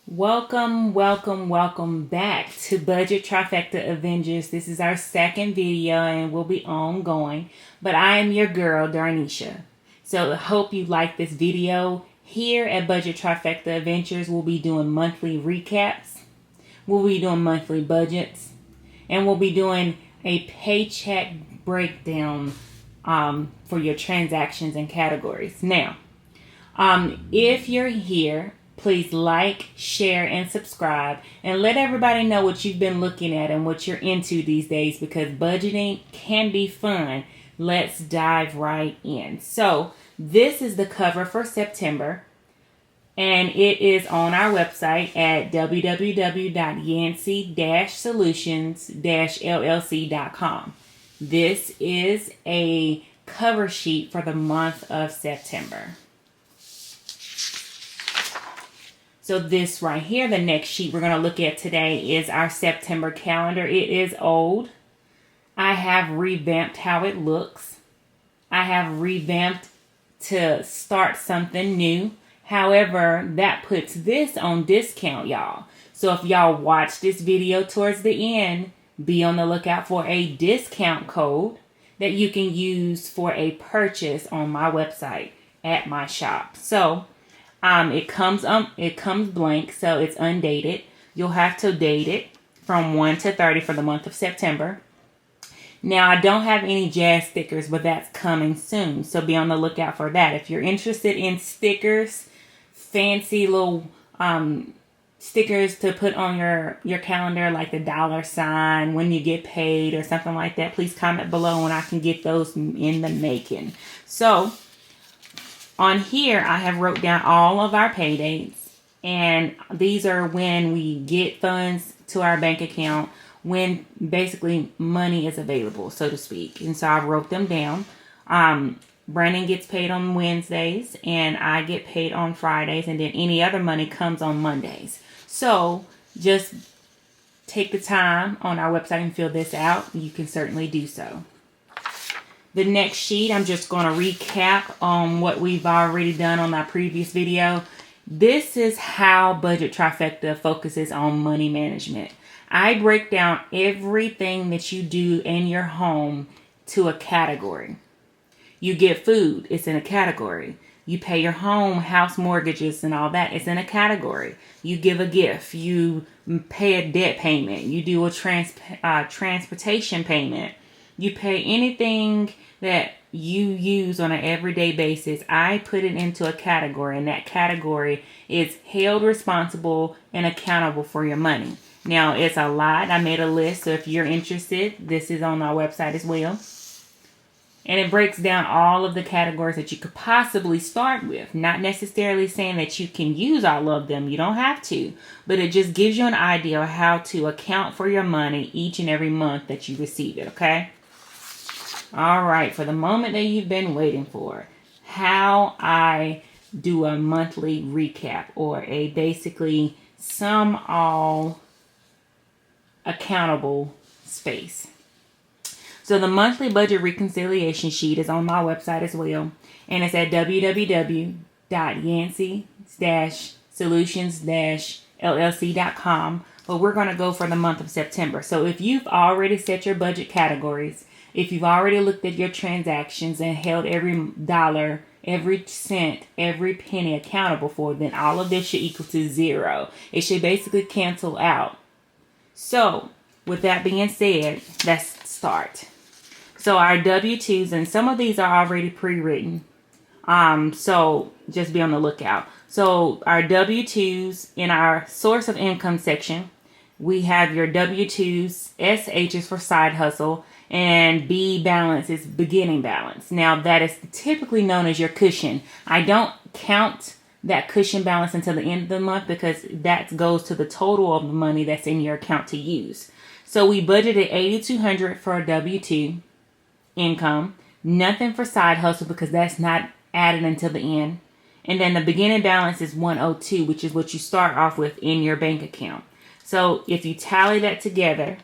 Welcome, welcome, welcome back to Budget Trifecta Avengers. This is our second video and will be ongoing. But I am your girl, Darnisha. So I hope you like this video. Here at Budget Trifecta Adventures, we'll be doing monthly recaps. We'll be doing monthly budgets. And we'll be doing a paycheck breakdown for your transactions and categories. Now, if you're here, please like, share, and subscribe, and let everybody know what you've been looking at and what you're into these days, because budgeting can be fun. Let's dive right in. So this is the cover for September, and it is on our website at www.yancey-solutions-llc.com. This is a cover sheet for the month of September. So this right here, the next sheet we're going to look at today, is our September calendar. It is old. I have revamped how it looks. I have revamped to start something new. However, that puts this on discount, y'all. So if y'all watch this video towards the end, be on the lookout for a discount code that you can use for a purchase on my website at my shop. So it comes blank, so it's undated. You'll have to date it from 1 to 30 for the month of September. Now, I don't have any jazz stickers, but that's coming soon, so be on the lookout for that. If you're interested in stickers, fancy little stickers to put on your calendar, like the dollar sign, when you get paid or something like that, please comment below and I can get those in the making. So on here, I have wrote down all of our pay dates, and these are when we get funds to our bank account, when basically money is available, so to speak. And so I wrote them down. Brandon gets paid on Wednesdays, and I get paid on Fridays, and then any other money comes on Mondays. So just take the time on our website and fill this out. You can certainly do so. The next sheet, I'm just going to recap on what we've already done on our previous video. This is how Budget Trifecta focuses on money management. I break down everything that you do in your home to a category. You get food, it's in a category. You pay your house mortgages and all that, it's in a category. You give a gift, you pay a debt payment, you do a transportation payment. You pay anything that you use on an everyday basis. I put it into a category, and that category is held responsible and accountable for your money. Now, it's a lot. I made a list, so if you're interested, this is on our website as well. And it breaks down all of the categories that you could possibly start with. Not necessarily saying that you can use all of them. You don't have to. But it just gives you an idea of how to account for your money each and every month that you receive it, okay? All right, for the moment that you've been waiting for, how I do a monthly recap, or a basically sum all accountable space. So the monthly budget reconciliation sheet is on my website as well, and it's at www.yancey-solutions-llc.com, but we're going to go for the month of September. So if you've already set your budget categories, if you've already looked at your transactions and held every dollar, every cent, every penny accountable for, then all of this should equal to zero. It should basically cancel out. So, with that being said, let's start. So our W-2s, and some of these are already pre-written. So just be on the lookout. So our W-2s, in our source of income section, we have your W-2s, SH is for side hustle, and B balance is beginning balance. Now that is typically known as your cushion. I don't count that cushion balance until the end of the month, because that goes to the total of the money that's in your account to use. So we budgeted $8,200 for a W-2 income, nothing for side hustle because that's not added until the end. And then the beginning balance is 102, which is what you start off with in your bank account. So if you tally that together,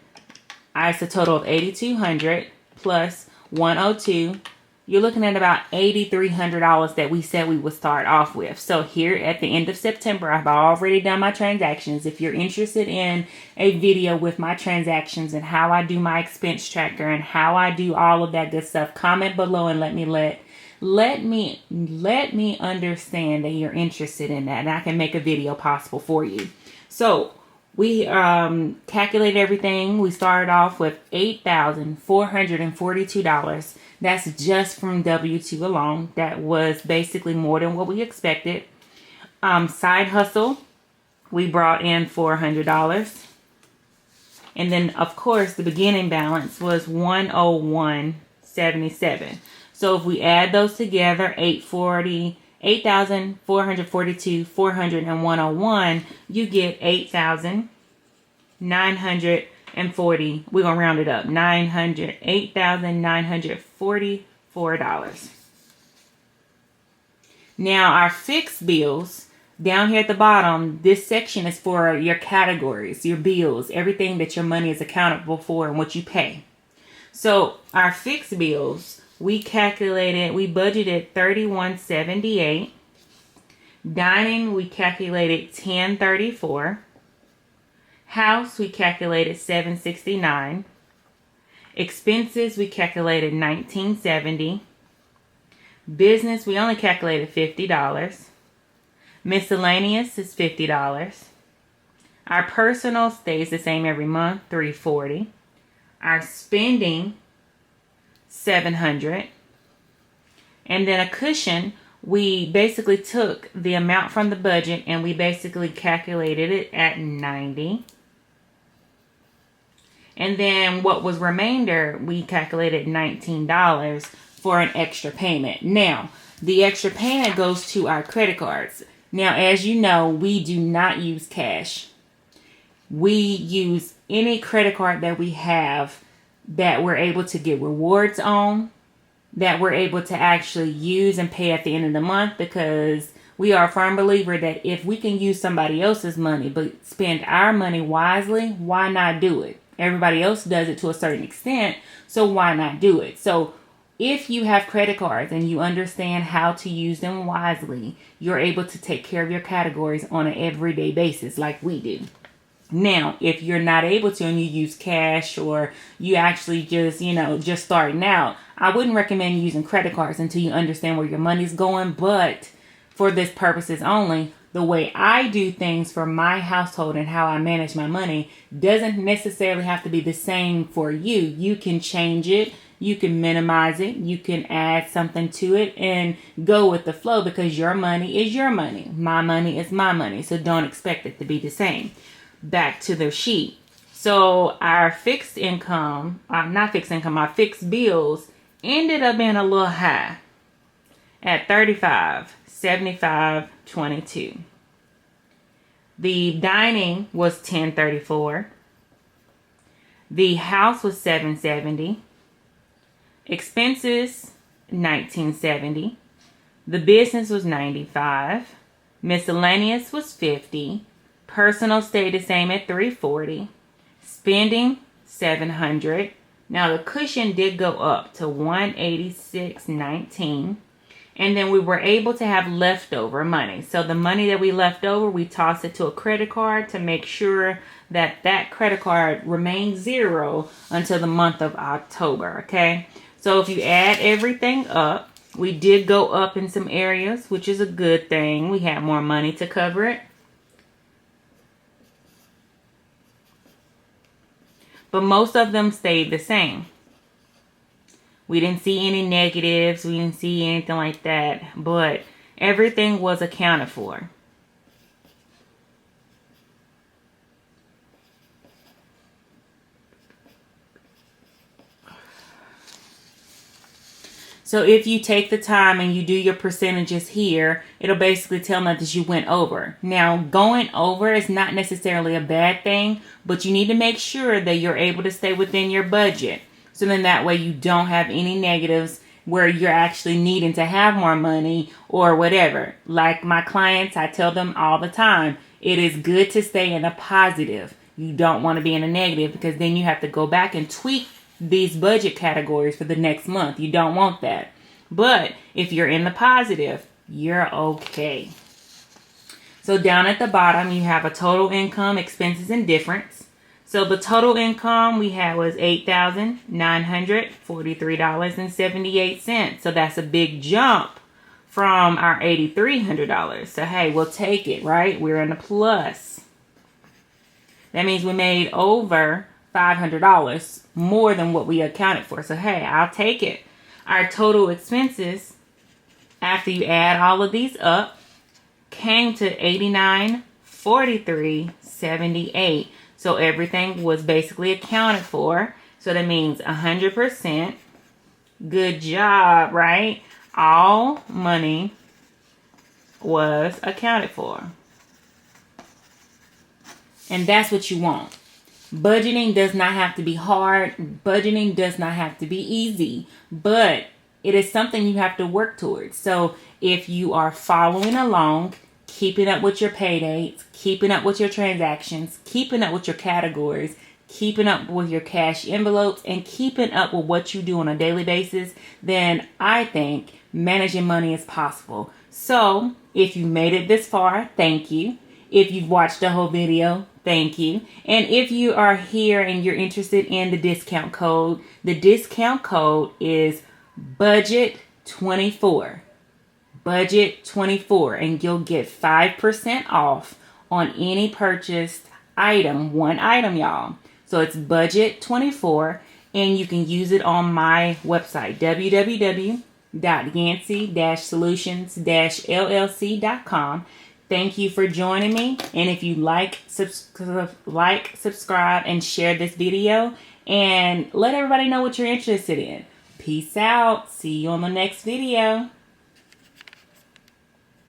it's a total of $8,200 plus 102 you're looking at about $8,300 that we said we would start off with. So here at the end of September, I've already done my transactions. If you're interested in a video with my transactions and how I do my expense tracker and how I do all of that good stuff, comment below and let me understand that you're interested in that, and I can make a video possible for you. So we calculated everything. We started off with $8,442. That's just from W-2 alone. That was basically more than what we expected. Side hustle, we brought in $400. And then, of course, the beginning balance was $101.77. So if we add those together, 8,442, 400, and 101, you get 8,940. We're going to round it up. $8,944. Now, our fixed bills, down here at the bottom, this section is for your categories, your bills, everything that your money is accountable for and what you pay. So, our fixed bills, we budgeted $31.78. Dining, we calculated $10.34. House, we calculated $7.69. Expenses, we calculated $19.70. Business, we only calculated $50. Miscellaneous is $50. Our personal stays the same every month, $340. Our spending, $700. And then a cushion, we basically took the amount from the budget and we basically calculated it at $90. And then what was remainder, we calculated $19 for an extra payment. Now, the extra payment goes to our credit cards. Now, as you know, we do not use cash. We use any credit card that we have that we're able to get rewards on, that we're able to actually use and pay at the end of the month, because we are a firm believer that if we can use somebody else's money but spend our money wisely, why not do it? Everybody else does it to a certain extent, so why not do it? So if you have credit cards and you understand how to use them wisely, you're able to take care of your categories on an everyday basis like we do. Now, if you're not able to and you use cash, or you actually just starting out, I wouldn't recommend using credit cards until you understand where your money's going. But for this purposes only, the way I do things for my household and how I manage my money doesn't necessarily have to be the same for you. You can change it. You can minimize it. You can add something to it and go with the flow, because your money is your money. My money is my money. So don't expect it to be the same. Back to the sheet. So our fixed income, our fixed bills ended up being a little high at $35.75.22. The dining was $10.34. The house was $7.70. Expenses $19.70. The business was $95. Miscellaneous was $50. Personal stayed the same at $340. Spending $700. Now the cushion did go up to $186.19. And then we were able to have leftover money. So the money that we left over, we tossed it to a credit card to make sure that that credit card remained zero until the month of October, okay? So if you add everything up, we did go up in some areas, which is a good thing. We had more money to cover it. But most of them stayed the same. We didn't see any negatives. We didn't see anything like that. But everything was accounted for. So if you take the time and you do your percentages here, it'll basically tell me that you went over. Now, going over is not necessarily a bad thing, but you need to make sure that you're able to stay within your budget. So then that way you don't have any negatives where you're actually needing to have more money or whatever. Like my clients, I tell them all the time, it is good to stay in a positive. You don't want to be in a negative, because then you have to go back and tweak these budget categories for the next month. You don't want that. But if you're in the positive, you're okay. So down at the bottom, you have a total income, expenses, and difference. So the total income we had was $8,943.78. So that's a big jump from our $8,300. So hey, we'll take it, right? We're in the plus. That means we made over $500 more than what we accounted for. So hey, I'll take it. Our total expenses, after you add all of these up, came to $89,43.78. So everything was basically accounted for. So that means 100%. Good job, right? All money was accounted for. And that's what you want. Budgeting does not have to be hard. Budgeting does not have to be easy. But it is something you have to work towards. So if you are following along, keeping up with your pay dates, keeping up with your transactions, keeping up with your categories, keeping up with your cash envelopes, and keeping up with what you do on a daily basis, then I think managing money is possible. So if you made it this far, thank you. If you've watched the whole video, thank you. And if you are here and you're interested in the discount code is budget24. Budget24, and you'll get 5% off on any purchased item, one item, y'all. So it's budget24, and you can use it on my website, www.yancey-solutions-llc.com. Thank you for joining me, and if you like, subscribe, and share this video, and let everybody know what you're interested in. Peace out. See you on the next video.